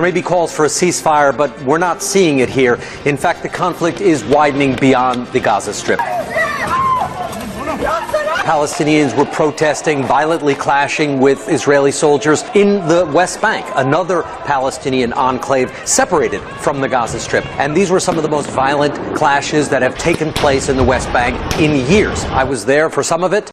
may be calls for a ceasefire, but we're not seeing it here. In fact, the conflict is widening beyond the Gaza Strip. Palestinians were protesting, violently clashing with Israeli soldiers in the West Bank, another Palestinian enclave separated from the Gaza Strip. And these were some of the most violent clashes that have taken place in the West Bank in years. I was there for some of it.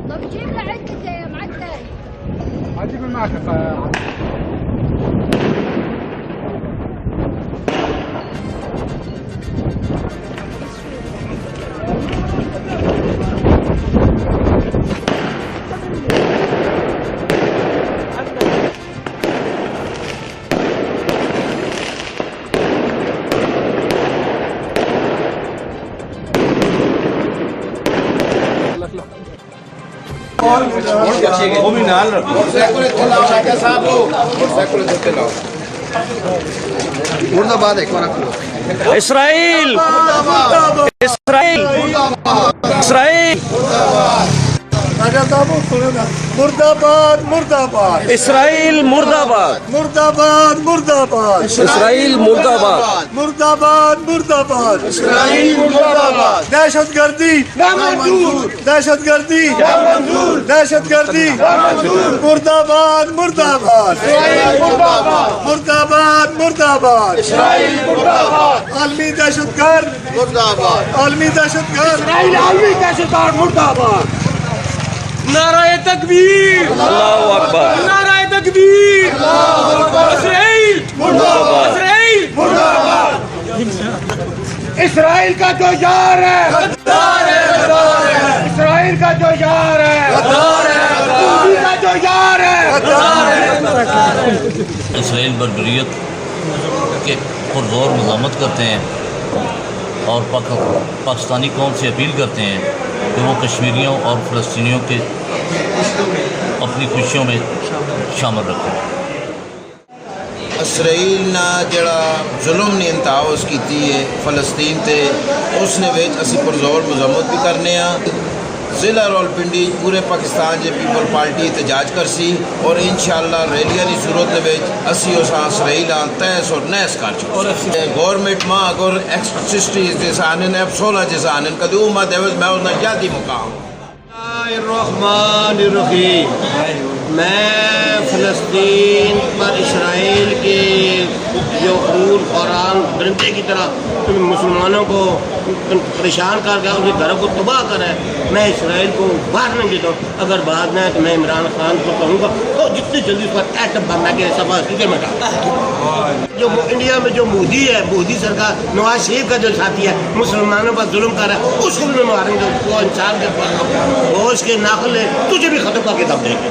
طب جيب لي عدة يا معدل. هجيب معك वो भी नाल रखो मुर्दाबाद एक बार इस्राइल इस्राइल इस्राइल मुर्दाबाद मुर्दाबाद इस्राइल मुर्दाबाद मुर्दाबाद मुर्दाबाद इस्राइल मुर्दाबाद मुर्दाबाद मुर्दाबाद इस्राइल मुर्दाबाद दहशतगर्दी दहशतगर्दी दहशतगर्दी मुर्दाबाद मुर्दाबाद मुर्दाबाद मुर्दाबाद आलमी दहशतगर्द मुर्दाबाद आलमी दहशतगर्द आलमी दहशतगर्द मुर्दाबाद नाराए तकबीर अल्लाहू अकबर नाराए तकबीर इस्राइल मुर्दाबाद इस्राइल मुर्दाबाद इस्राइल का जो यार है इस्राइल का जो यार है का जो यार है इसराइल बर्बरियत के पुरजोर मज़म्मत करते हैं और पाकिस्तानी कौम से अपील करते हैं कि वो कश्मीरियों और फ़लस्तीनियों के अपनी खुशियों में शामिल रखें। इसराइल ने जड़ा जुल्म ने इंतहाज की फ़लस्तीन ते उसने विच असी पुरजोर मज़म्मत भी करने ज़िला रावलपिंडी पूरे पाकिस्तान जे पीपल पार्टी एहतजाज करसी और इंशाअल्लाह रैलियां की सूरत असी उस इसराइल तहस और नहस कर चुके गवर्नमेंट माँ अगर एक्सट्रिस्टी जैसा आने अब 16 जैसा आने कभी उम्र देवज मैं उतना ज्यादा मुकाम मैं फ़लस्तीन पर इसराइल के जो खून खौरान दरिंदे की तरह मुसलमानों को परेशान करके उनके घरों को तबाह करे, मैं इसराइल को बाहर नहीं देता हूँ। अगर बात नहीं तो मैं इमरान खान को कहूँगा तो जितनी जल्दी उस पर एटम बम के सफा सीधे में डाल। जो इंडिया में जो मोदी है, मोदी सरकार नवाज शरीफ का जो साथी है मुसलमानों पर जुल्म कर रहा है, उसको भी मारेंगे, उसको इंसान के होश के नाखुन तुझे भी खत्म करके दम देंगे।